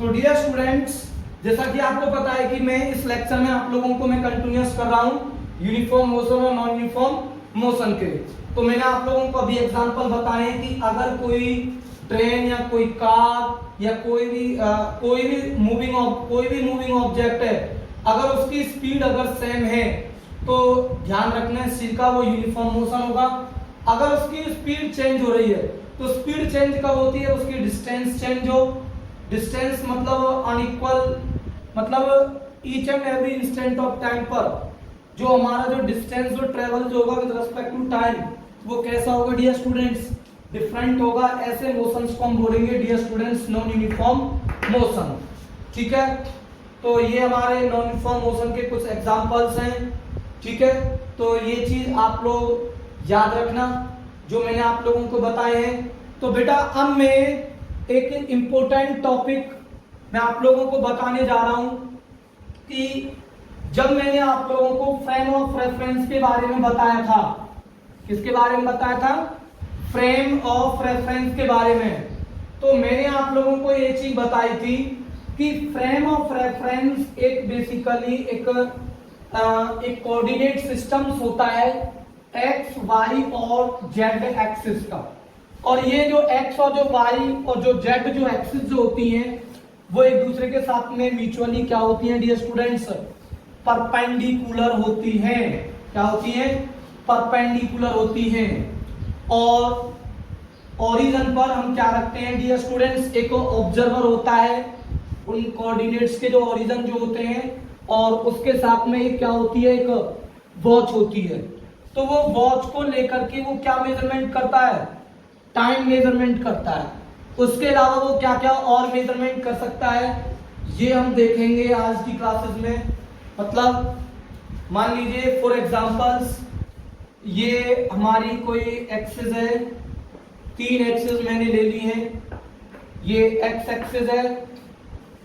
तो dear students, जैसा कि आपको पता है कि मैं इस लेक्चर में आप लोगों को मैं कंटिन्यूअस कर रहा हूं यूनिफॉर्म मोशन और नॉन यूनिफॉर्म मोशन के। तो मैंने आप लोगों को अभी एग्जांपल बताए हैं कि अगर कोई ट्रेन या कोई कार या कोई भी मूविंग ऑब्जेक्ट है, अगर उसकी स्पीड अगर सेम है तो ध्यान रखना इस चीज का, वो यूनिफॉर्म मोशन होगा। अगर उसकी स्पीड चेंज हो रही है तो स्पीड चेंज कब होती है? उसकी डिस्टेंस चेंज हो। डिस्टेंस मतलब अनइक्वल, मतलब each and every instant of time पर जो हमारा जो डिस्टेंस जो ट्रेवल जो होगा विद रिस्पेक्ट टू टाइम, वो कैसा होगा डियर स्टूडेंट्स? डिफरेंट होगा। ऐसे मोशंस को हम बोलेंगे dear students non uniform motion. ठीक है, तो ये हमारे नॉन यूनिफॉर्म मोशन के कुछ एग्जांपल्स हैं। ठीक है, तो ये चीज आप लोग याद रखना जो मैंने आप लोगों को बताए हैं। तो बेटा अब मैं एक इंपॉर्टेंट टॉपिक मैं आप लोगों को बताने जा रहा हूं कि जब मैंने आप लोगों को फ्रेम ऑफ रेफरेंस के बारे में बताया था, किसके बारे में बताया था? फ्रेम ऑफ रेफरेंस के बारे में। तो मैंने आप लोगों को ये चीज बताई थी कि फ्रेम ऑफ रेफरेंस एक बेसिकली एक कोऑर्डिनेट सिस्टम्स होता है एक्स, वाई और जेड एक्सिस का। और ये जो एक्स और जो वाई और जो जेड जो एक्सिस जो होती हैं वो एक दूसरे के साथ में म्यूचुअली क्या होती हैं डियर स्टूडेंट्स? परपेंडिकुलर होती हैं। क्या होती हैं? परपेंडिकुलर होती हैं। और ओरिजिन पर हम क्या रखते हैं डियर स्टूडेंट्स? एक ऑब्जर्वर होता है उन कोऑर्डिनेट्स के जो ओरिजिन जो होते हैं, और उसके साथ में एक क्या होती है? एक वॉच होती है। तो वो वॉच को लेकर के वो क्या मेजरमेंट करता है? टाइम मेजरमेंट करता है। उसके अलावा वो क्या क्या और मेजरमेंट कर सकता है, ये हम देखेंगे आज की क्लासेस में। मतलब मान लीजिए फॉर एग्जांपल्स ये हमारी कोई एक्सिस है, 3 एक्सिस मैंने ले ली है। ये एक्स एक्सिस है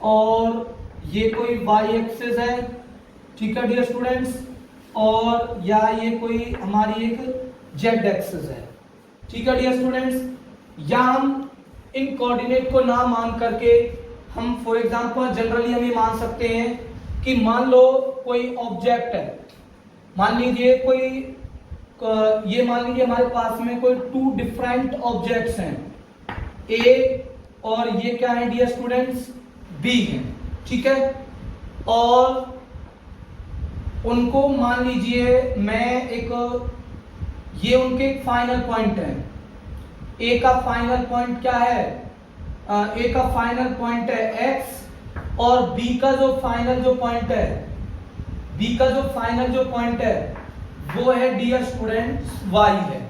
और ये कोई वाई एक्सिस है। ठीक है डियर स्टूडेंट्स, और या ये कोई हमारी एक जेड एक्सिस है। ठीक है डियर स्टूडेंट्स, या हम इन कोऑर्डिनेट को ना मान करके हम फॉर एग्जांपल जनरली हम ये मान सकते हैं कि मान लो कोई ऑब्जेक्ट है, मान लीजिए मान लीजिए हमारे पास में कोई 2 डिफरेंट ऑब्जेक्ट्स हैं, ए और ये क्या है डियर स्टूडेंट्स? बी है। ठीक है, और उनको मान लीजिए मैं ये उनके फाइनल पॉइंट है। ए का फाइनल पॉइंट क्या है? ए का फाइनल पॉइंट है एक्स, और बी का जो फाइनल जो पॉइंट है, बी का जो फाइनल जो पॉइंट है वो है डियर स्टूडेंट्स वाई है।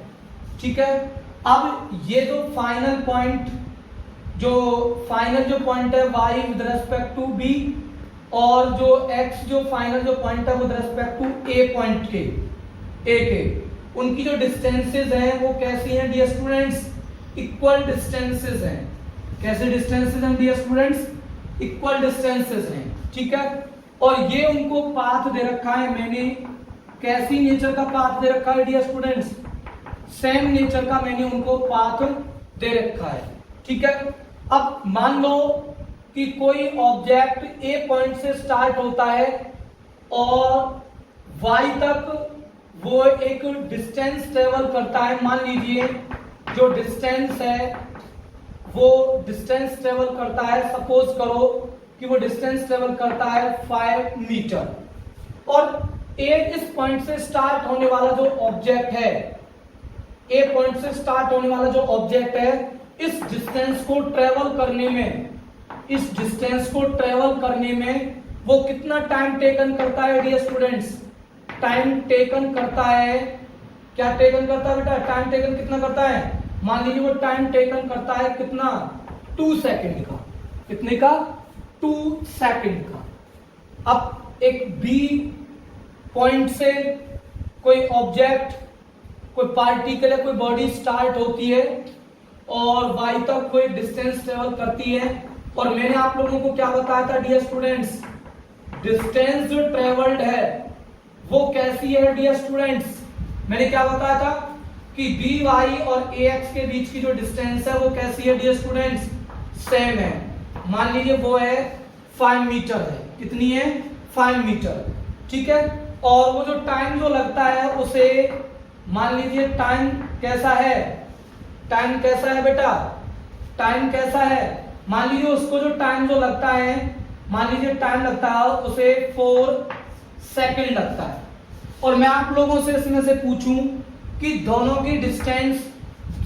ठीक है, अब ये जो फाइनल पॉइंट है Y with respect to B, और जो एक्स जो फाइनल जो पॉइंट है with respect to A point के, ए के, उनकी जो डिस्टेंसेस हैं वो कैसी हैं डियर स्टूडेंट्स? इक्वल डिस्टेंसेस हैं। कैसे डिस्टेंसेस हैं डियर स्टूडेंट्स? इक्वल डिस्टेंसेस हैं। ठीक है, और ये उनको पाथ दे रखा है मैंने। कैसी नेचर का पाथ दे रखा है डियर स्टूडेंट्स? सेम नेचर का मैंने उनको पाथ दे रखा है। ठीक है, अब मान लो कि कोई ऑब्जेक्ट ए पॉइंट से स्टार्ट होता है और वाई तक वो एक डिस्टेंस ट्रेवल करता है। मान लीजिए जो डिस्टेंस है वो डिस्टेंस ट्रेवल करता है, सपोज करो कि वो डिस्टेंस ट्रेवल करता है 5 मीटर, और ए इस पॉइंट से स्टार्ट होने वाला जो ऑब्जेक्ट है, ए पॉइंट से स्टार्ट होने वाला जो ऑब्जेक्ट है, इस डिस्टेंस को ट्रेवल करने में वो कितना टाइम टेकन करता है डियर स्टूडेंट्स? टाइम टेकन करता है, क्या टेकन करता है बेटा? टाइम टेकन कितना करता है? मान लीजिए वो टाइम टेकन करता है कितना? 2 सेकंड का। कितने का? 2 सेकंड का। अब एक बी पॉइंट से कोई ऑब्जेक्ट, कोई पार्टिकल है, कोई बॉडी स्टार्ट होती है और वाई तक कोई डिस्टेंस ट्रेवल करती है, और मैंने आप लोगों को क्या बताया था डियर स्टूडेंट्स? डिस्टेंस जो ट्रेवल्ड है वो कैसी है डियर स्टूडेंट्स? मैंने क्या बताया था कि बी वाई और ए एक्स के बीच की जो डिस्टेंस है वो कैसी है डियर स्टूडेंट्स? सेम है। मान लीजिए वो है 5 मीटर है, कितनी है 5 मीटर, ठीक है। और वो जो टाइम जो लगता है उसे मान लीजिए टाइम कैसा है, टाइम कैसा है बेटा, टाइम कैसा है, मान लीजिए उसको जो टाइम जो लगता है, मान लीजिए टाइम लगता है उसे 4 सेकंड लगता है। और मैं आप लोगों से इसमें से पूछूं कि दोनों की डिस्टेंस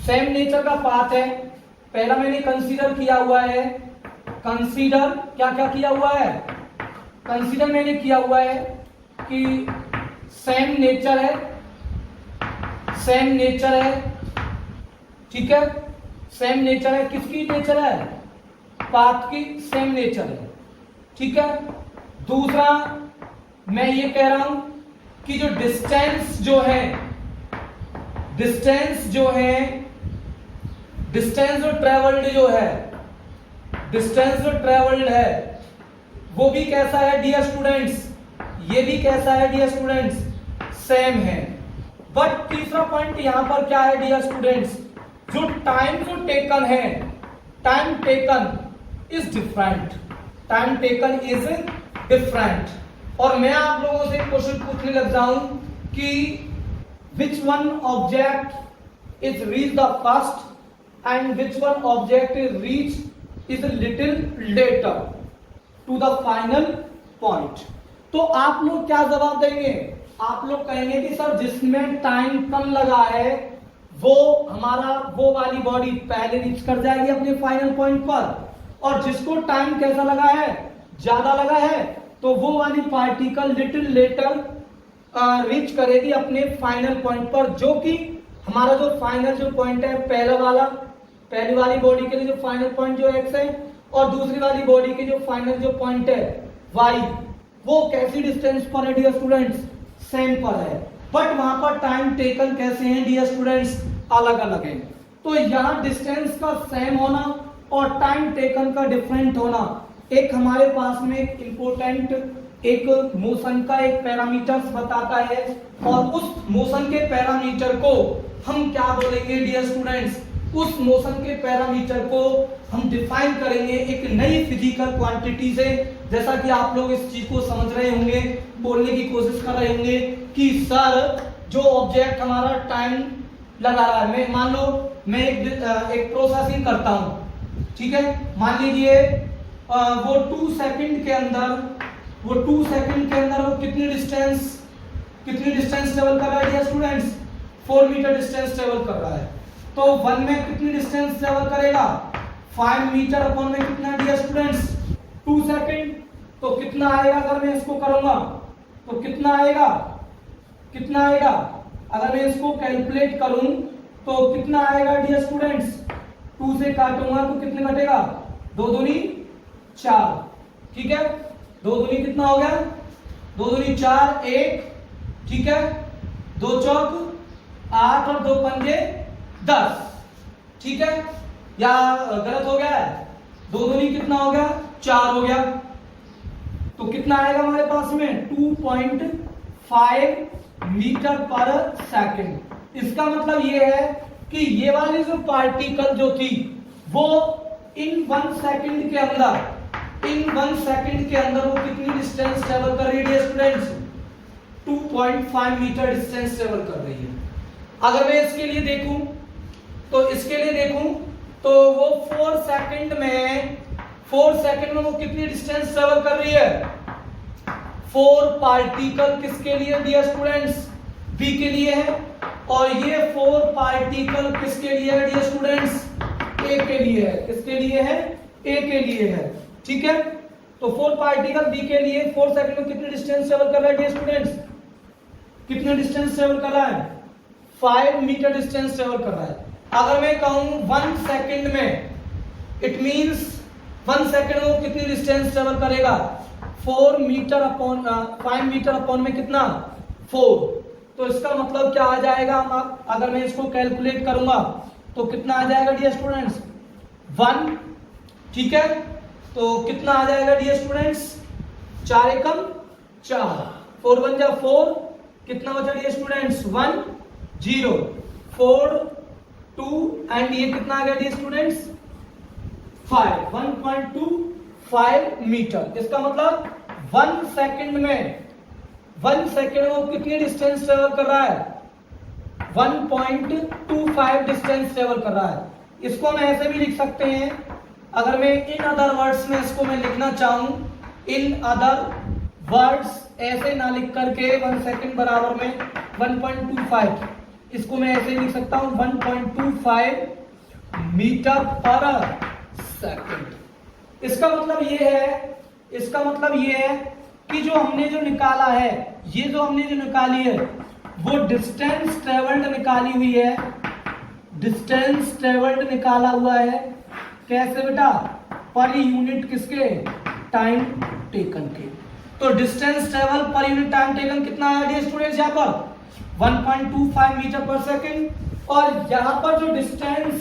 सेम नेचर का पाथ है, पहला मैंने कंसीडर किया हुआ है, कंसीडर क्या क्या किया हुआ है, कंसीडर मैंने किया हुआ है कि सेम नेचर है, सेम नेचर है, ठीक है, सेम नेचर है, किसकी नेचर है, पाथ की सेम नेचर है, ठीक है। दूसरा मैं ये कह रहा हूं कि जो डिस्टेंस जो है, डिस्टेंस जो है, डिस्टेंस जो ट्रेवल्ड जो है, डिस्टेंस जो ट्रेवल्ड है वो भी कैसा है डियर स्टूडेंट्स, ये भी कैसा है डियर स्टूडेंट्स, सेम है। बट तीसरा पॉइंट यहां पर क्या है डियर स्टूडेंट्स, जो टाइम जो टेकन है, time taken is different, time taken is different. और मैं आप लोगों से क्वेश्चन पूछने लग जाऊं कि which one object is reach the first and which one object is reach is little later to the final point. तो आप लोग क्या जवाब देंगे, आप लोग कहेंगे कि सर जिसमें टाइम कम लगा है वो हमारा वो वाली बॉडी पहले रीच कर जाएगी अपने फाइनल पॉइंट पर, और जिसको टाइम कैसा लगा है, ज्यादा लगा है, तो वो वाली पार्टिकल लिटिल लेटर रीच करेगी अपने फाइनल पॉइंट पर, जो कि हमारा जो फाइनल जो पॉइंट है पहला वाला, पहली वाली बॉडी के लिए जो फाइनल पॉइंट जो x है और दूसरी वाली बॉडी के जो फाइनल जो पॉइंट है y, वो कैसी डिस्टेंस पर है डियर स्टूडेंट्स, सेम पर है। बट वहां पर टाइम टेकन कैसे हैं डियर स्टूडेंट्स, अलग अलग है। तो यहाँ डिस्टेंस का सेम होना और टाइम टेकन का डिफरेंट होना एक हमारे पास में एक इंपोर्टेंट एक मोशन का एक पैरामीटर्स बताता है, और उस मोशन के पैरामीटर को हम क्या बोलेंगे डियर स्टूडेंट्स, उस मोशन के पैरामीटर को हम डिफाइन करेंगे एक नई फिजिकल क्वांटिटी से। जैसा कि आप लोग इस चीज को समझ रहे होंगे, बोलने की कोशिश कर रहे होंगे कि सर जो ऑब्जेक्ट हमारा टाइम लगा रहा है, मैं मान लो मैं एक प्रोसेसिंग करता हूं, ठीक है, मान लीजिए वो 2 सेकंड के अंदर, वो 2 सेकंड के अंदर वो कितनी डिस्टेंस ट्रेवल कर रहा है dear students, 4 metre distance travel कर रहा है। तो 1 में कितनी डिस्टेंस ट्रेवल करेगा, 5 मीटर अपॉन में कितना डियर स्टूडेंट्स, 2 सेकंड। तो कितना आएगा अगर मैं इसको करूंगा, तो कितना आएगा, कितना आएगा, अगर मैं इसको कैलकुलेट करूं तो कितना आएगा डियर स्टूडेंट्स, 2 से काटूंगा तो कितने कटेगा, 2 दूनी 4, ठीक है, 2 दूनी कितना हो गया, 2 दूनी 4, 1, ठीक है, 2 चौक 8 और 2 पंजे 10, ठीक है, या गलत हो गया है, 2 दूनी कितना हो गया, 4 हो गया। तो कितना आएगा हमारे पास में 2.5 मीटर पर सेकंड। इसका मतलब ये है कि ये वाली जो पार्टिकल जो थी वो इन 1 सेकंड के अंदर, इन 1 सेकंड के अंदर वो कितनी डिस्टेंस ट्रेवल कर रही है स्टूडेंट्स, 2.5 मीटर डिस्टेंस ट्रेवल कर रही है। अगर मैं इसके लिए देखूं तो इसके लिए देखूं तो वो 4 सेकंड में वो कितनी डिस्टेंस ट्रेवल कर रही है, 4 पार्टिकल किसके लिए डियर स्टूडेंट्स, बी के लिए है, और ये 4 पार्टिकल किसके लिए है डियर स्टूडेंट्स, ए के लिए है, किसके लिए है, ए के लिए है, ठीक है। तो 4 पार्टिकल बी के लिए 4 सेकंड में कितनी डिस्टेंस ट्रेवल कर रहा है डियर स्टूडेंट्स, कितनी डिस्टेंस ट्रेवल कर रहा है, 5 मीटर डिस्टेंस ट्रेवल कर रहा है। अगर मैं कहूं 1 सेकंड में, इट मींस 1 सेकंड में वो कितनी डिस्टेंस ट्रेवल करेगा, 4 मीटर अपॉन 5 मीटर अपॉन में कितना, 4। तो इसका मतलब क्या आ जाएगा, अगर मैं इसको कैलकुलेट करूंगा तो कितना आ जाएगा डियर स्टूडेंट्स, 1, ठीक है। तो कितना आ जाएगा डियर स्टूडेंट्स, 4 एकम 4, 4 1 जा 4, कितना बचा डियर स्टूडेंट्स, 1 0 4 2 एंड ये कितना आ गया डियर स्टूडेंट्स, 1.25 मीटर। इसका मतलब 1 सेकंड में वो कितनी डिस्टेंस ट्रेवल कर रहा है? 1.25 डिस्टेंस ट्रेवल कर रहा है। इसको मैं ऐसे भी लिख सकते हैं, अगर मैं इन अदर वर्ड्स में इसको मैं लिखना चाहूं, इन अदर वर्ड्स ऐसे ना लिख करके 1 सेकंड बराबर में 1.25, इसको मैं ऐसे लिख सकता हूं 1.25 मीटर पर सेकंड। इसका मतलब ये है कि जो हमने जो निकाला है, ये जो हमने जो निकाली है वो डिस्टेंस ट्रेवल्ड निकाली हुई है, डिस्टेंस ट्रेवल्ड निकाला हुआ है। कैसे बेटा? पर यूनिट किसके? टाइम टेकन के। तो डिस्टेंस ट्रेवल पर यूनिट टाइम टेकन कितना है डियर स्टूडेंट्स? यहाँ पर 1.25 मीटर पर सेकंड। और यहाँ पर जो डिस्टेंस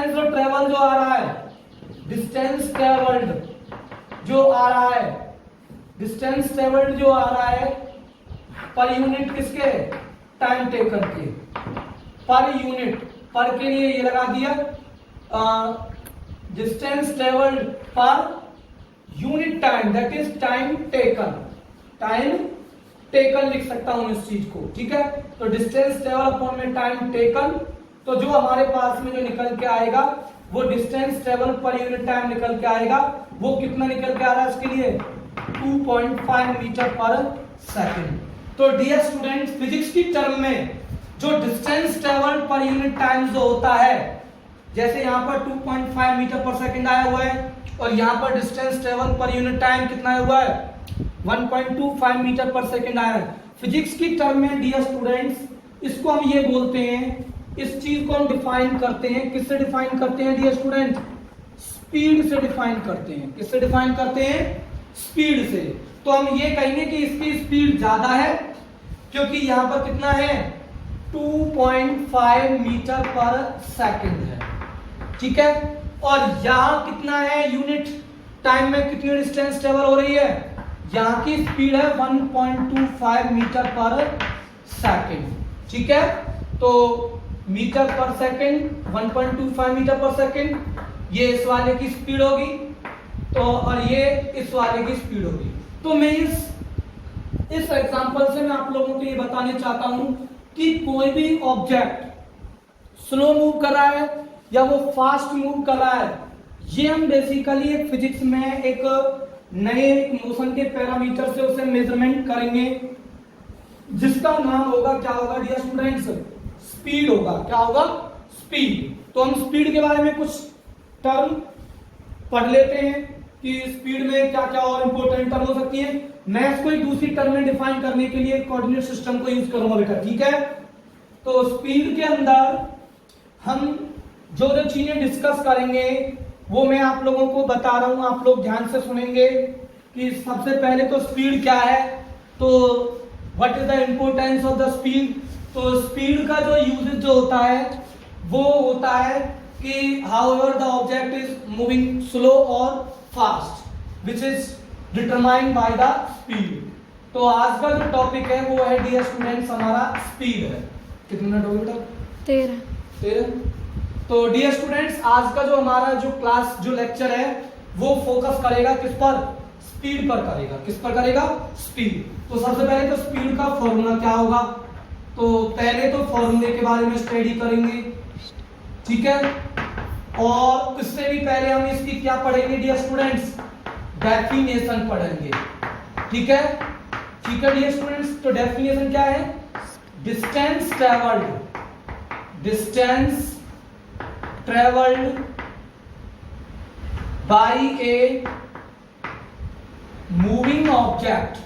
जो ट्रेवल जो आ रहा है, डिस्टेंस ट्रेवल्ड जो आ रहा है पर यूनिट किसके? टाइम टेकन के। पर यूनिट, पर के लिए ये लगा दिया डिस्टेंस ट्रेवल्ड पर unit time, that is time taken लिख सकता हूं इस चीज को, ठीक है। तो डिस्टेंस ट्रेवल अपॉन में टाइम टेकन, तो जो हमारे पास में जो निकल के आएगा वो डिस्टेंस ट्रेवल पर यूनिट टाइम निकल के आएगा। वो कितना निकल के आ रहा है इसके लिए? 2.5 मीटर पर सेकंड। तो डियर स्टूडेंट्स, फिजिक्स की टर्म में जो डिस्टेंस ट्रेवल पर यूनिट टाइम जो होता है, जैसे यहाँ पर 2.5 मीटर पर सेकंड आया हुआ है और यहाँ पर डिस्टेंस ट्रेवल पर यूनिट टाइम कितना आया हुआ है? 1.25 मीटर पर सेकंड आया है। फिजिक्स की टर्म में डियर स्टूडेंट्स, इसको हम ये बोलते हैं, इस चीज को हम डिफाइन करते हैं, किससे डिफाइन करते हैं डियर स्टूडेंट? स्पीड से डिफाइन करते हैं। किससे डिफाइन करते हैं? स्पीड से। तो हम ये कहेंगे कि इसकी स्पीड ज्यादा है, क्योंकि यहां पर कितना है? 2.5 मीटर पर सेकंड है, ठीक है। और यहां कितना है? यूनिट टाइम में कितनी डिस्टेंस ट्रेवल हो रही है? यहां की स्पीड है 1.25 मीटर पर सेकंड, ठीक है। तो metre per second 1.25 metre per second, ये इस वाले की स्पीड होगी, तो और ये इस वाले की स्पीड होगी। तो मैं इस एग्जांपल से मैं आप लोगों को ये बताने चाहता हूं कि कोई भी ऑब्जेक्ट स्लो मूव कर रहा है या वो फास्ट मूव कर रहा है, ये हम बेसिकली एक फिजिक्स में एक नए मोशन के पैरामीटर से उसे मेजरमेंट करेंगे, जिसका नाम होगा, क्या होगा डियर स्टूडेंट्स? स्पीड होगा। क्या होगा? स्पीड। तो हम स्पीड के बारे में कुछ टर्म पढ़ लेते हैं कि स्पीड में क्या क्या और इंपॉर्टेंट टर्म हो सकती है। मैं इसको एक दूसरी टर्म में डिफाइन करने के लिए कोऑर्डिनेट सिस्टम को यूज करूंगा बेटा, ठीक है। तो स्पीड के अंदर हम जो जो चीजें डिस्कस करेंगे वो मैं आप लोगों को बता रहा हूं, आप लोग ध्यान से सुनेंगे कि सबसे पहले तो स्पीड क्या है, तो what is the importance of the speed. तो स्पीड का जो यूजेज जो होता है वो होता है कि however the object is moving slow or fast which is determined by the speed. तो आज का जो टॉपिक है वो है डियर स्टूडेंट्स हमारा स्पीड है। कितने मिनट हो गए बेटा? 13। तो डियर स्टूडेंट्स, आज का जो हमारा जो क्लास जो लेक्चर है वो फोकस करेगा किस पर? स्पीड पर करेगा। किस पर करेगा? स्पीड। तो सबसे पहले तो स्पीड का फॉर्मूला क्या होगा, तो पहले तो फॉर्मूले के बारे में स्टडी करेंगे, ठीक है। और इससे भी पहले हम इसकी क्या पढ़ेंगे डियर स्टूडेंट्स? डेफिनेशन पढ़ेंगे, ठीक है। ठीक है डियर स्टूडेंट्स, तो डेफिनेशन क्या है? Distance travelled by a moving object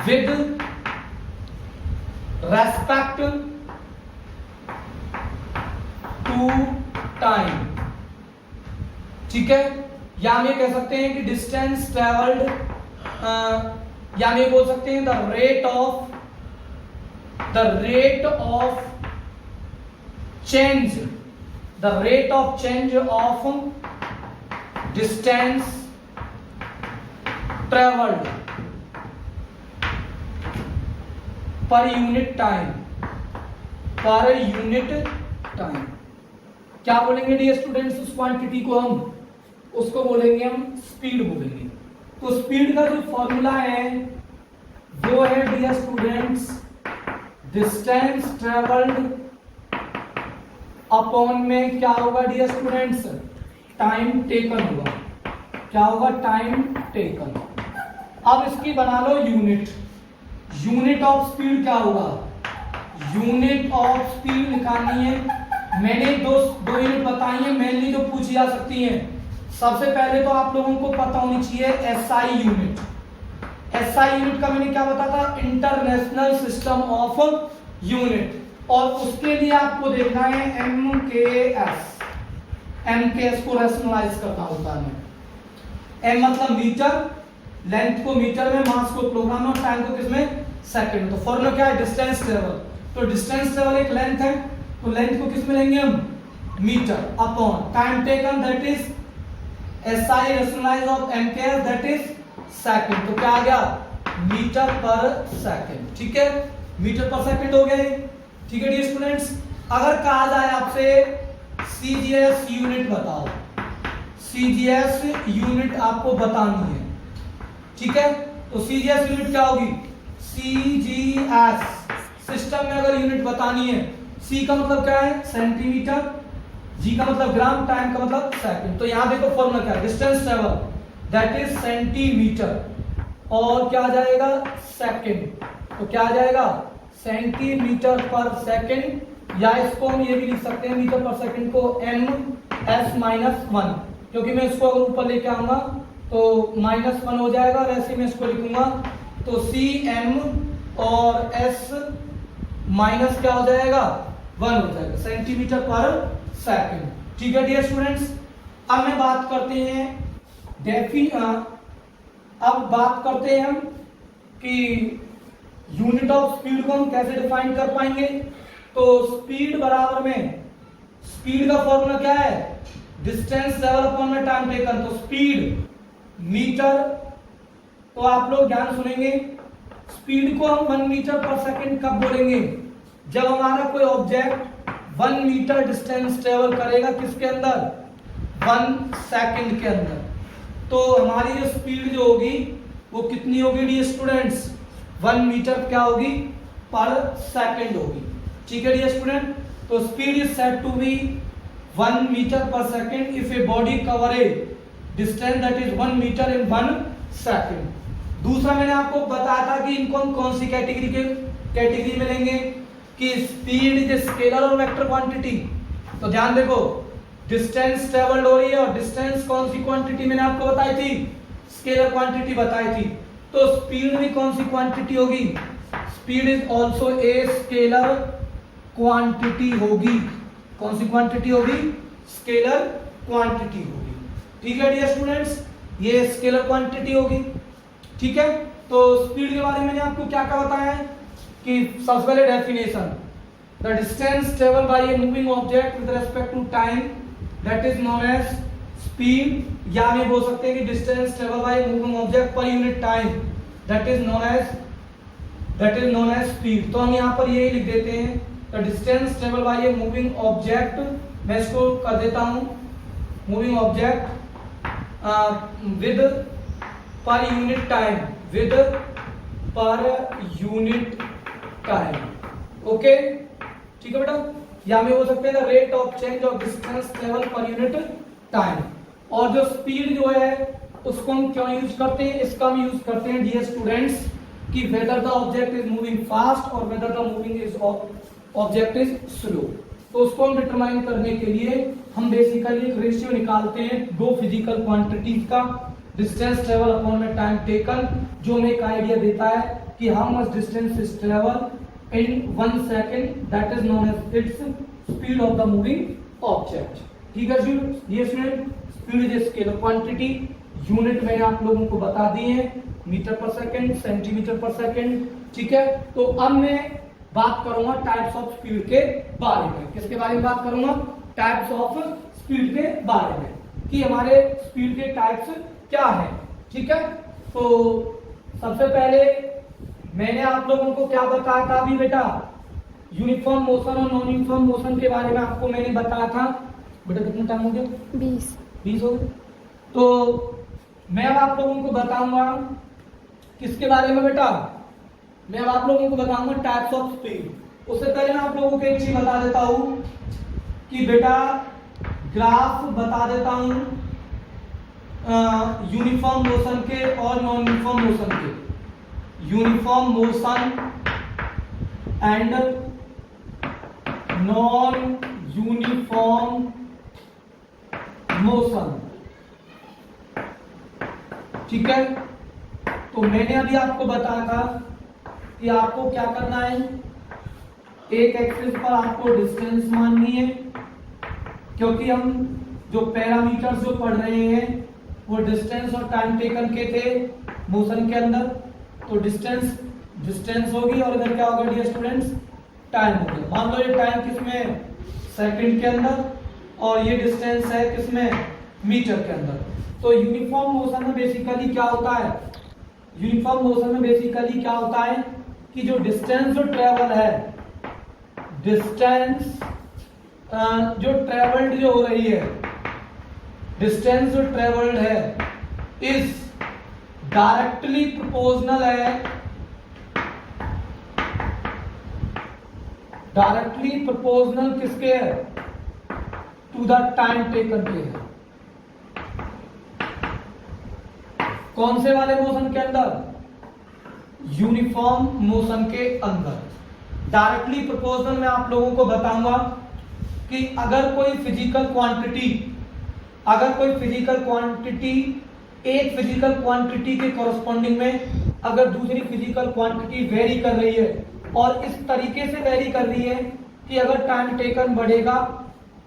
with respect to time, ठीक है। या हम ये कह सकते हैं कि डिस्टेंस ट्रेवल्ड, या हम ये बोल सकते हैं the rate of change of distance travelled पर यूनिट टाइम, पर यूनिट टाइम। क्या बोलेंगे डियर स्टूडेंट्स उस क्वांटिटी को? हम उसको बोलेंगे हम स्पीड बोलेंगे। तो स्पीड का जो फॉर्मूला है वो है dear students distance travelled upon में क्या होगा डियर स्टूडेंट्स? टाइम टेकन होगा। क्या होगा? Time taken. अब इसकी बना लो यूनिट। यूनिट ऑफ स्पीड क्या होगा? यूनिट ऑफ स्पीड निकालनी है। मैंने दो यूनिट बताई है मेनली जो पूछी जा सकती है। सबसे पहले तो आप लोगों को पता होनी चाहिए एसआई यूनिट। एसआई यूनिट का मैंने क्या बताया था? International system of unit. और उसके लिए आपको देखना है एमकेएस। एमकेएस को रैशनलाइज करना होता है। एम मतलब मीटर, लेंथ को मीटर में, मास को किलोग्राम में और टाइम को किसमें? सेकंड। तो फॉर्मूला क्या है? Distance travel. तो डिस्टेंस ट्रेवल एक लेंथ है, तो लेंथ को किस में लेंगे हम? Metre upon time taken that is SI rationalise of MKS that is second. तो क्या आ गया? Metre per second. ठीक है, मीटर पर सेकंड हो गया। ठीक है डियर स्टूडेंट्स, अगर कहा जाए आपसे सीजीएस यूनिट बताओ, सीजीएस यूनिट आपको बतानी है। ठीक है, तो सीजीएस यूनिट क्या होगी? सीजीएस सिस्टम में अगर यूनिट बतानी है, सी का मतलब क्या है? सेंटीमीटर, जी का मतलब ग्राम, टाइम का मतलब सेकंड। तो यहां देखो फॉर्मूला क्या है? Distance travel that is centimetre और क्या आ जाएगा? सेकंड। तो क्या आ जाएगा? सेंटीमीटर पर सेकंड, या इसको हम ये भी लिख सकते हैं मीटर पर सेकंड को एम एस माइनस वन, क्योंकि मैं इसको अगर ऊपर लेके आऊंगा तो -1 हो जाएगा और ऐसे मैं इसको लिखूंगा तो सी एम और एस माइनस क्या हो जाएगा? 1 हो जाएगा, सेंटीमीटर पर सेकंड। ठीक है डियर स्टूडेंट्स, अब मैं बात करते हैं अब बात करते हैं हम कि यूनिट ऑफ स्पीड को हम कैसे डिफाइन कर पाएंगे। तो स्पीड बराबर में, स्पीड का फॉर्मूला क्या है? डिस्टेंस ट्रेवल अपॉन में टाइम टेकन। तो स्पीड मीटर, तो आप लोग ध्यान सुनेंगे, स्पीड को हम 1 मीटर पर सेकंड कब बोलेंगे? जब हमारा कोई ऑब्जेक्ट 1 मीटर डिस्टेंस ट्रेवल करेगा किसके अंदर? 1 सेकंड के अंदर। तो हमारी जो स्पीड जो होगी वो कितनी होगी डियर स्टूडेंट्स? 1 मीटर क्या होगी? पर सेकंड होगी। ठीक है डियर स्टूडेंट, तो speed is said to be 1 metre per second if a body cover a distance that is 1 metre in 1 second. दूसरा मैंने आपको बताया था कि इनको हम कौन सी कैटेगरी में लेंगे कि स्पीड इज स्केलर और वेक्टर क्वांटिटी। तो ध्यान देखो, डिस्टेंस ट्रेवल्ड हो रही है और डिस्टेंस कौन सी क्वांटिटी मैंने आपको बताई थी? स्केलर क्वांटिटी बताई थी। तो स्पीड भी कौन सी क्वांटिटी होगी? Speed is also a scalar quantity होगी। कौन सी क्वांटिटी होगी? स्केलर क्वांटिटी होगी। ठीक है डियर स्टूडेंट्स, ये स्केलर क्वांटिटी होगी। ठीक है, तो स्पीड के बारे में मैंने आपको क्या क्या बताया है कि सबसे पहले definition, the distance travel by a moving object with respect to time that is known as speed, या हम बोल सकते हैं कि distance travel by a moving object per unit time that is known as speed. तो हम यहाँ पर यही लिख देते हैं, the distance travel by a moving object, मैं इसको कर देता हूँ moving object with per unit time, with per unit time. Okay, ठीक है बेटा, या में हो सकते हैं rate of change of distance travel पर यूनिट टाइम। और जो स्पीड जो है उसको हम क्यों यूज करते हैं? इसका हम यूज करते हैं डियर स्टूडेंट्स कि whether the object is moving fast or whether the moving is object is slow. तो उसको हम डिटरमाइन करने के लिए हम बेसिकली एक रेशियो निकालते हैं दो फिजिकल क्वांटिटीज का, डिस्टेंस ट्रेवल अपॉन में टाइम टेकन, जो हमें एक आइडिया देता है कि how much distance is travel in 1 second, that is known as it's speed of the moving object. ठीक है dear student, speed is a scalar quantity, unit मैंने आप लोगों को बता दी है, मीटर पर सेकंड, सेंटीमीटर पर सेकंड। ठीक है, तो अब मैं बात करूंगा टाइप्स ऑफ स्पीड के बारे में। किसके बारे में बात करूंगा? टाइप्स ऑफ स्पीड के बारे में, कि हमारे स्पीड के टाइप्स क्या है। ठीक है, तो सबसे पहले मैंने आप लोगों को क्या बताया था अभी बेटा यूनिफॉर्म मोशन और नॉन यूनिफॉर्म मोशन के बारे में आपको मैंने बताया था। बेटा कितना टाइम हो गया? 20 हो गए। तो मैं अब आप लोगों को बताऊंगा किसके बारे में बेटा? मैं अब आप लोगों को बताऊंगा टाइप्स ऑफ स्पीड। उससे पहले मैं आप लोगों को एक चीज बता देता हूं कि बेटा ग्राफ बता देता हूं यूनिफॉर्म मोशन के और नॉन यूनिफॉर्म मोशन के। Uniform motion and non uniform motion, ठीक है। तो मैंने अभी आपको बताया था कि आपको क्या करना है, एक एक्सिस पर आपको डिस्टेंस माननी है, क्योंकि हम जो पैरामीटर्स जो पढ़ रहे हैं वो डिस्टेंस और टाइम टेकन के थे मोशन के अंदर। तो डिस्टेंस होगी और इधर क्या होगा डियर स्टूडेंट्स? टाइम होगा। मान लो ये टाइम किसमें? सेकंड के अंदर, और ये डिस्टेंस है किसमें? मीटर के अंदर। तो यूनिफॉर्म मोशन में बेसिकली क्या होता है? यूनिफॉर्म मोशन में बेसिकली क्या होता है कि जो डिस्टेंस जो ट्रेवल है, डिस्टेंस जो ट्रेवल्ड जो हो रही है, डिस्टेंस जो ट्रेवल्ड है इज डायरेक्टली प्रोपोर्शनल है, डायरेक्टली प्रोपोर्शनल किसके है? टू द टाइम टेकन के है। कौन से वाले मोशन के अंदर? यूनिफॉर्म मोशन के अंदर। डायरेक्टली प्रोपोर्शनल में आप लोगों को बताऊंगा कि अगर कोई फिजिकल क्वांटिटी एक फिजिकल क्वांटिटी के कॉरस्पॉन्डिंग में अगर दूसरी फिजिकल क्वांटिटी वेरी कर रही है, और इस तरीके से वेरी कर रही है कि अगर टाइम टेकन बढ़ेगा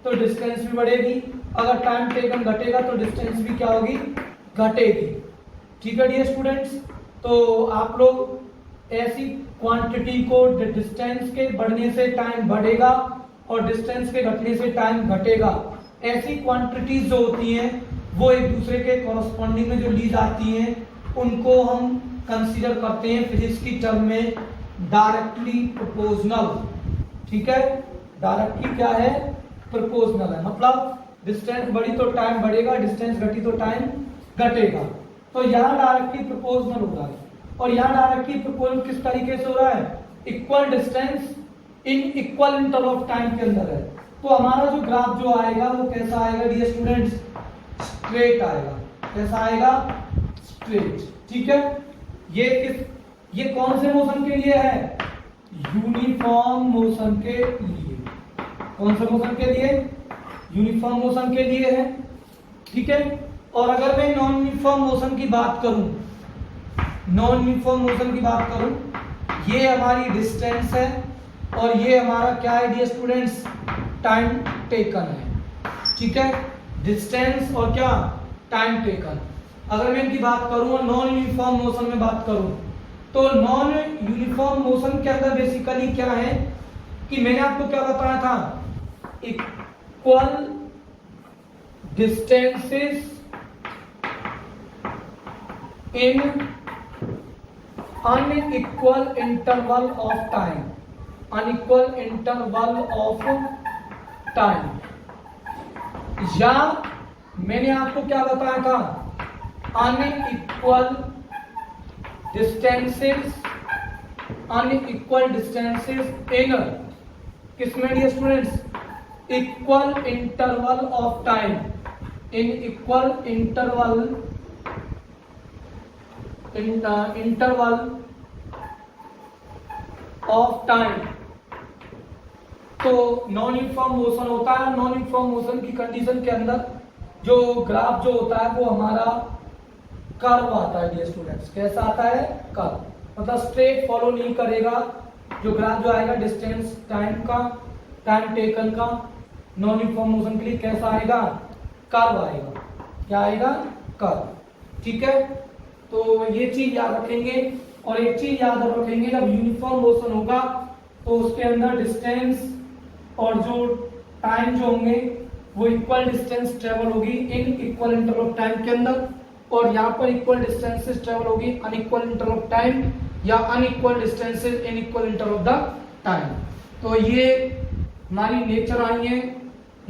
तो डिस्टेंस भी बढ़ेगी, अगर टाइम टेकन घटेगा तो डिस्टेंस भी क्या होगी? घटेगी। ठीक है डियर स्टूडेंट्स। तो आप लोग ऐसी क्वांटिटी को डिस्टेंस के बढ़ने से टाइम बढ़ेगा और डिस्टेंस के घटने से टाइम घटेगा, ऐसी क्वांटिटीज जो होती हैं वो एक दूसरे के कॉरस्पॉन्डिंग में जो ली जाती हैं उनको हम कंसीडर करते हैं फिजिक्स की टर्म में डायरेक्टली प्रोपोर्शनल। ठीक है, डायरेक्टली क्या है? प्रोपोर्शनल है। मतलब डिस्टेंस बढ़ी तो टाइम बढ़ेगा, डिस्टेंस घटी तो टाइम घटेगा। तो यहाँ डायरेक्टली प्रोपोर्शनल हो रहा है। और यहाँ डायरेक्टली प्रोपोर्शनल किस तरीके से हो रहा है? Equal distance in equal interval of time के अंदर है। तो हमारा जो ग्राफ जो आएगा वो कैसा आएगा डियर स्टूडेंट्स? स्ट्रेट आएगा। कैसा आएगा? स्ट्रेट। ठीक है, ये कौन से मोशन के लिए है? यूनिफॉर्म मोशन के लिए। कौन से मोशन के लिए? यूनिफॉर्म मोशन के लिए है। ठीक है, और अगर मैं नॉन यूनिफॉर्म मोशन की बात करूं, ये हमारी डिस्टेंस है और ये हमारा क्या है डियर स्टूडेंट्स? टाइम टेकन है। ठीक है, डिस्टेंस और क्या? Time taken. अगर मैं इनकी बात करूं और नॉन यूनिफॉर्म मोशन में बात करूं, तो नॉन यूनिफॉर्म मोशन के अंदर बेसिकली क्या है कि मैंने आपको क्या बताया था? Equal distances in unequal interval of time. Unequal interval of time. या मैंने आपको क्या बताया था? अनइक्वल डिस्टेंसेस इन किसमें dear students? Equal interval of time. In equal interval of time. तो नॉन यूनिफॉर्म मोशन होता है। नॉन यूनिफॉर्म मोशन की कंडीशन के अंदर जो ग्राफ जो होता है वो हमारा कर्व आता है डियर स्टूडेंट्स। कैसा आता है? कर्व। मतलब स्ट्रेट फॉलो नहीं करेगा। जो ग्राफ जो आएगा डिस्टेंस टाइम का, टाइम टेकन का, नॉन यूनिफॉर्म मोशन के लिए कैसा आएगा? कर्व आएगा। क्या आएगा? कर्व। ठीक है, तो ये चीज याद रखेंगे। और एक चीज याद रखेंगे, जब यूनिफॉर्म मोशन होगा तो उसके अंदर डिस्टेंस और जो टाइम जो होंगे वो इक्वल डिस्टेंस ट्रेवल होगी इन इक्वल इंटरवल ऑफ टाइम के अंदर, और यहाँ पर इक्वल डिस्टेंसेस ट्रेवल होगी अनइक्वल इंटरवल ऑफ टाइम या unequal distances in equal interval of the time. तो ये हमारी नेचर आई है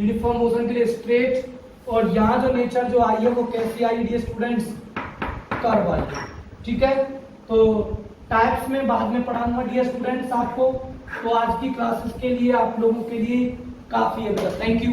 यूनिफॉर्म मोशन के लिए स्ट्रेट, और यहाँ जो नेचर जो आई है वो कैसी आई डियर स्टूडेंट्स, कर्व आई है। ठीक है, तो टाइप्स में बाद में पढ़ाऊंगा डियर स्टूडेंट्स आपको। तो आज की क्लासेस के लिए आप लोगों के लिए काफी है। Thank you.